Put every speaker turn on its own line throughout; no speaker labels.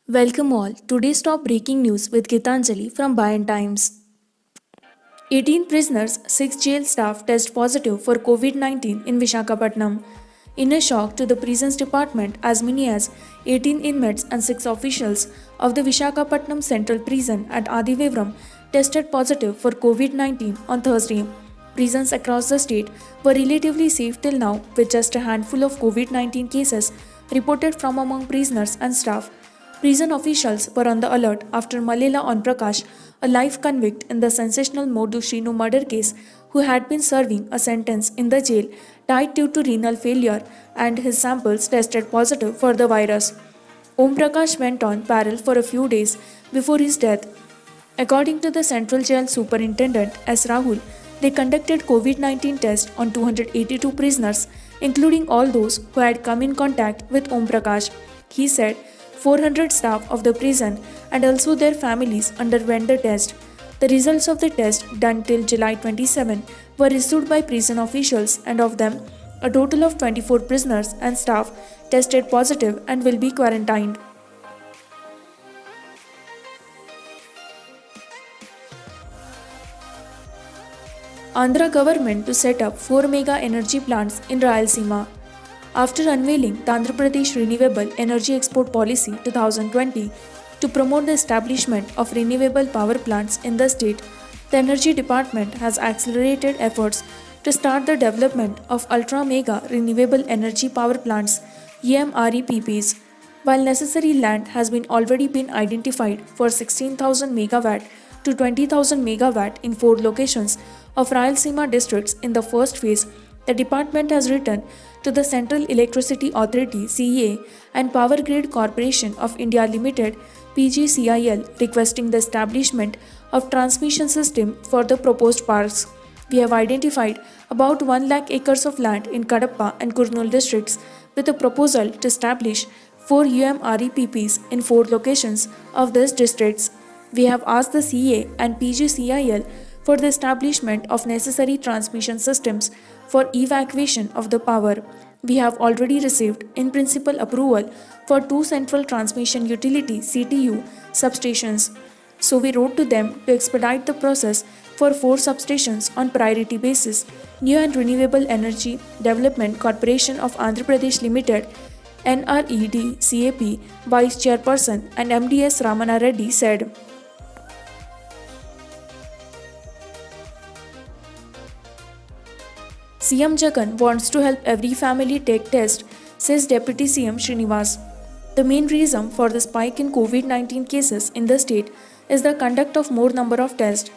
Welcome all. Today's top breaking news with Gitanjali from Bayan Times. 18 prisoners, 6 jail staff test positive for COVID 19 in Vishakhapatnam. In a shock to the prisons department, as many as 18 inmates and 6 officials of the Vishakhapatnam Central Prison at Adivivram tested positive for COVID 19 on Thursday. Prisons across the state were relatively safe till now, with just a handful of COVID 19 cases reported from among prisoners and staff. Prison officials were on the alert after Malela Onprakash, a life convict in the sensational Modu Shrinu murder case, who had been serving a sentence in the jail, died due to renal failure and his samples tested positive for the virus. Om Prakash went on parole for a few days before his death. According to the Central Jail Superintendent S. Rahul, they conducted COVID 19 tests on 282 prisoners, including all those who had come in contact with Om Prakash. He said 400 staff of the prison and also their families underwent the test. The results of the test, done till July 27, were issued by prison officials, and of them, a total of 24 prisoners and staff tested positive and will be quarantined. Andhra government to set up 4 mega energy plants in Rayalaseema. After unveiling the Andhra Pradesh Renewable Energy Export Policy 2020 to promote the establishment of renewable power plants in the state, the Energy Department has accelerated efforts to start the development of ultra mega renewable energy power plants (UMREPPs). While necessary land has been already been identified for 16,000 megawatt to 20,000 megawatt in 4 locations of Rayalaseema districts in the first phase, the department has written to the Central Electricity Authority (CEA) and Power Grid Corporation of India Limited (PGCIL) requesting the establishment of transmission system for the proposed parks. We have identified about 1 lakh acres of land in Kadapa and Kurnool districts with a proposal to establish 4 UMREPPs in 4 locations of these districts. We have asked the CEA and PGCIL for the establishment of necessary transmission systems for evacuation of the power. We have already received in principle approval for 2 central transmission utility (CTU) substations. So we wrote to them to expedite the process for 4 substations on priority basis. New and Renewable Energy Development Corporation of Andhra Pradesh Limited NRED CAP Vice Chairperson and MDS Ramana Reddy said. CM Jagan wants to help every family take test, says Deputy CM Srinivas. The main reason for the spike in COVID 19 cases in the state is the conduct of more number of tests.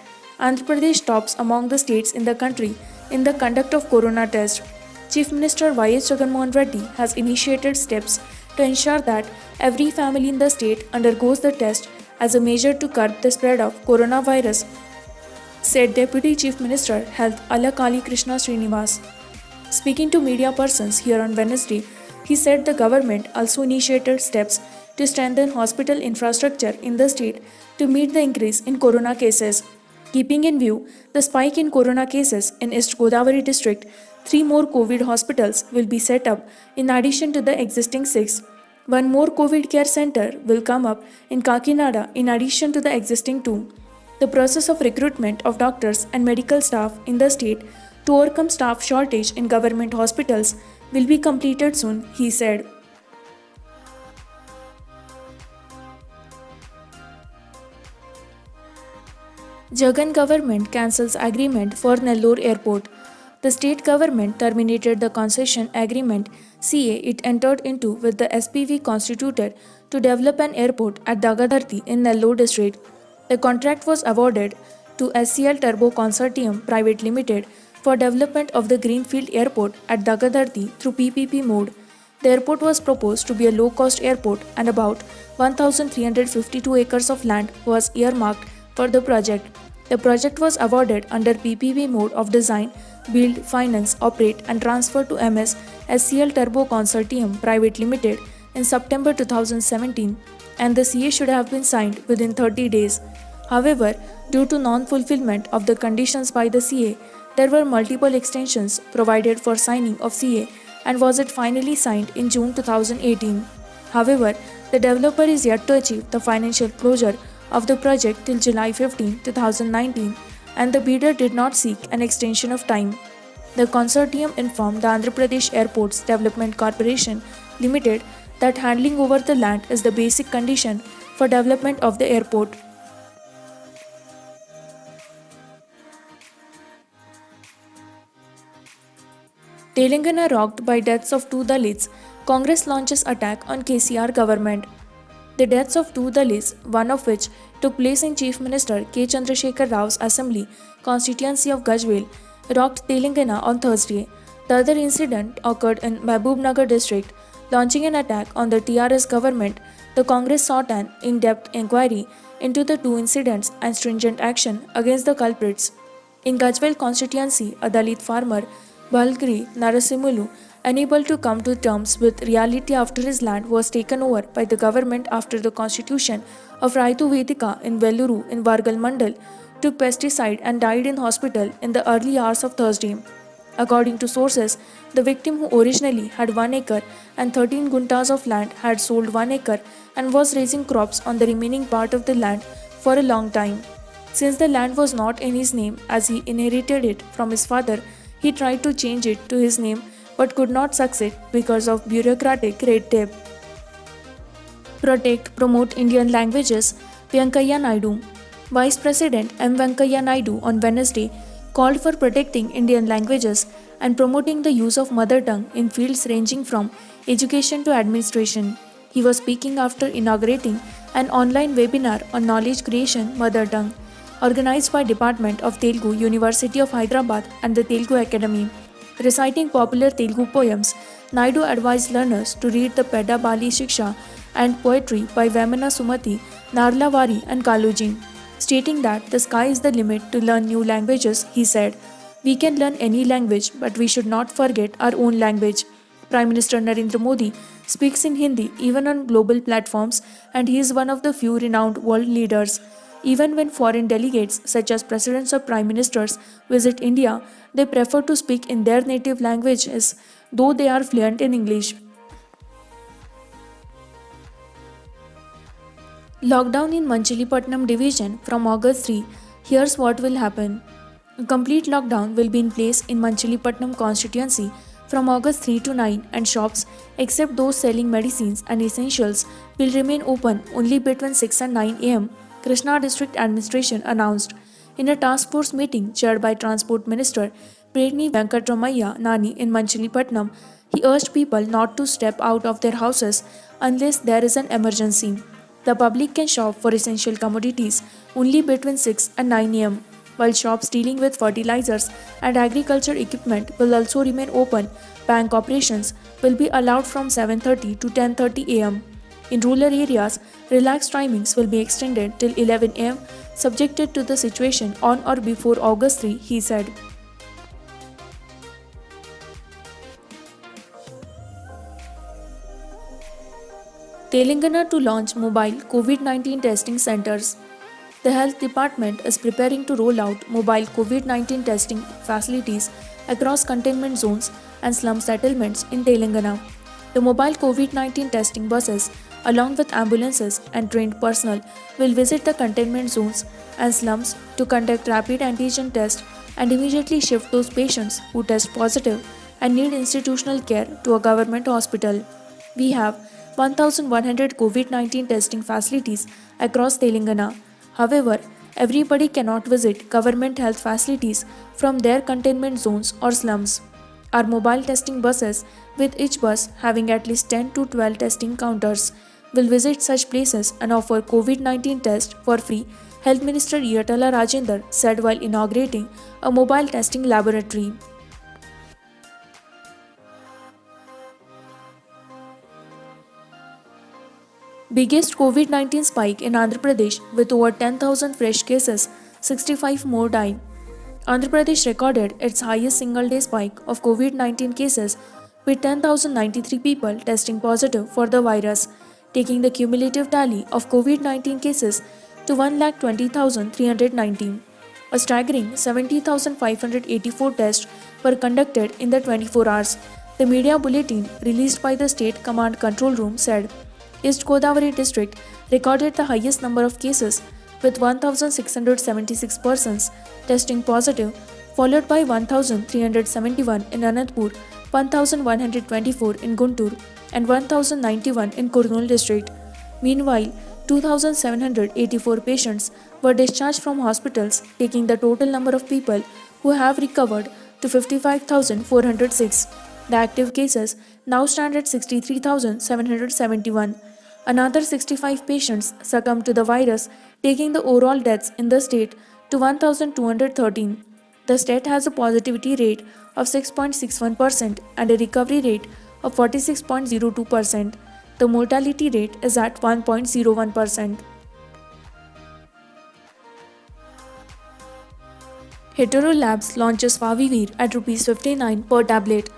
Andhra Pradesh tops among the states in the country in the conduct of corona test. Chief Minister Y.S. Jaganmohan Reddy has initiated steps to ensure that every family in the state undergoes the test as a measure to curb the spread of coronavirus, said Deputy Chief Minister Health Alakali Krishna Srinivas. Speaking to media persons here on Wednesday, he said the government also initiated steps to strengthen hospital infrastructure in the state to meet the increase in corona cases. Keeping in view the spike in corona cases in East Godavari district, 3 more COVID hospitals will be set up in addition to the existing 6. One more COVID care center will come up in Kakinada in addition to the existing 2. The process of recruitment of doctors and medical staff in the state to overcome staff shortage in government hospitals will be completed soon, he said. Jagan government cancels agreement for Nellore Airport. The state government terminated the concession agreement CA it entered into with the SPV constituted to develop an airport at Dagadarthi in Nellore district. The contract was awarded to SCL Turbo Consortium Private Limited for development of the Greenfield Airport at Dagadarthi through PPP mode. The airport was proposed to be a low-cost airport and about 1,352 acres of land was earmarked for the project. The project was awarded under PPP mode of design, build, finance, operate and transfer to MS SCL Turbo Consortium Private Limited in September 2017, and the CA should have been signed within 30 days. However, due to non-fulfillment of the conditions by the CA, there were multiple extensions provided for signing of CA and was it finally signed in June 2018. However, The developer is yet to achieve the financial closure of the project till July 15, 2019, and the bidder did not seek an extension of time. The consortium informed the Andhra Pradesh Airports Development Corporation Limited that handing over the land is the basic condition for development of the airport. Telangana rocked by deaths of two Dalits, Congress launches attack on KCR government. The deaths of two Dalits, one of which took place in Chief Minister K. Chandrasekhar Rao's assembly constituency of Gajwel, rocked Telangana on Thursday. The other incident occurred in Mahbubnagar district. Launching an attack on the TRS government, the Congress sought an in-depth inquiry into the two incidents and stringent action against the culprits. In Gajwel constituency, a Dalit farmer, Balgri Narasimulu, unable to come to terms with reality after his land was taken over by the government after the constitution of Raitu Vedika in Velluru in Vargal Mandal, took pesticide and died in hospital in the early hours of Thursday. According to sources, the victim, who originally had 1 acre and 13 guntas of land, had sold 1 acre and was raising crops on the remaining part of the land for a long time. Since the land was not in his name as he inherited it from his father, he tried to change it to his name but could not succeed because of bureaucratic red tape. Protect, promote Indian languages, Venkaiah Naidu. Vice President M. Venkaiah Naidu on Wednesday called for protecting Indian languages and promoting the use of mother tongue in fields ranging from education to administration. He was speaking after inaugurating an online webinar on knowledge creation mother tongue, organized by Department of Telugu, University of Hyderabad and the Telugu Academy. Reciting popular Telugu poems, Naidu advised learners to read the Pedda Bali Shiksha and poetry by Vemana Sumati, Narlavari and Kaluji. Stating that the sky is the limit to learn new languages, he said, "We can learn any language, but we should not forget our own language." Prime Minister Narendra Modi speaks in Hindi even on global platforms, and he is one of the few renowned world leaders. Even when foreign delegates, such as presidents or prime ministers, visit India, they prefer to speak in their native languages, though they are fluent in English. Lockdown in Manchilipatnam division from August 3. Here's what will happen. A complete lockdown will be in place in Manchilipatnam constituency from August 3 to 9, and shops, except those selling medicines and essentials, will remain open only between 6 and 9 am, Krishna District Administration announced. In a task force meeting chaired by Transport Minister Predni Venkatramaiah Nani in Manchilipatnam, he urged people not to step out of their houses unless there is an emergency. The public can shop for essential commodities only between 6 and 9 am, while shops dealing with fertilizers and agriculture equipment will also remain open. Bank operations will be allowed from 7:30 to 10:30 am. In rural areas, relaxed timings will be extended till 11 am, subjected to the situation on or before August 3, he said. Telangana to launch mobile COVID-19 testing centers. The Health Department is preparing to roll out mobile COVID-19 testing facilities across containment zones and slum settlements in Telangana. The mobile COVID-19 testing buses, along with ambulances and trained personnel, will visit the containment zones and slums to conduct rapid antigen tests and immediately shift those patients who test positive and need institutional care to a government hospital. We have 1,100 COVID-19 testing facilities across Telangana. However, everybody cannot visit government health facilities from their containment zones or slums. Our mobile testing buses, with each bus having at least 10 to 12 testing counters, will visit such places and offer COVID-19 tests for free, Health Minister Yatala Rajender said while inaugurating a mobile testing laboratory. Biggest COVID-19 spike in Andhra Pradesh with over 10,000 fresh cases, 65 more died. Andhra Pradesh recorded its highest single-day spike of COVID-19 cases with 10,093 people testing positive for the virus, taking the cumulative tally of COVID-19 cases to 1,20,319. A staggering 70,584 tests were conducted in the 24 hours. The media bulletin released by the State Command Control Room said, East Godavari district recorded the highest number of cases with 1,676 persons testing positive, followed by 1,371 in Anantapur, 1,124 in Guntur, and 1,091 in Kurnool district. Meanwhile, 2,784 patients were discharged from hospitals, taking the total number of people who have recovered to 55,406. The active cases now stand at 63,771. Another 65 patients succumbed to the virus, taking the overall deaths in the state to 1,213. The state has a positivity rate of 6.61% and a recovery rate of 46.02%. The mortality rate is at 1.01%. Hetero Labs launches Favivir at Rs 59 per tablet.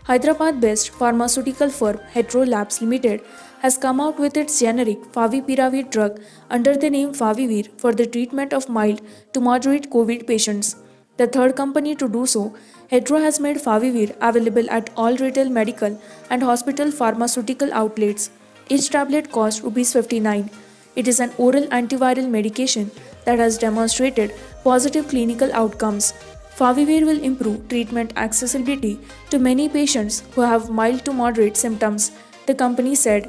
Hyderabad-based pharmaceutical firm Hetero Labs Limited has come out with its generic Favipiravir drug under the name Favivir for the treatment of mild to moderate COVID patients. The third company to do so, Hetero has made Favivir available at all retail medical and hospital pharmaceutical outlets. Each tablet costs Rs 59. It is an oral antiviral medication that has demonstrated positive clinical outcomes. Favivir will improve treatment accessibility to many patients who have mild to moderate symptoms, the company said.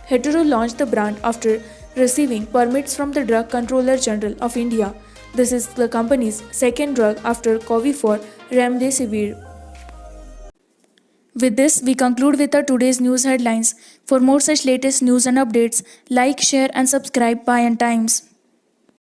Hetero launched the brand after receiving permits from the Drug Controller General of India. This is the company's second drug after Covifor Remdesivir. With this, we conclude with our today's news headlines. For more such latest news and updates, like, share and subscribe Payant Times.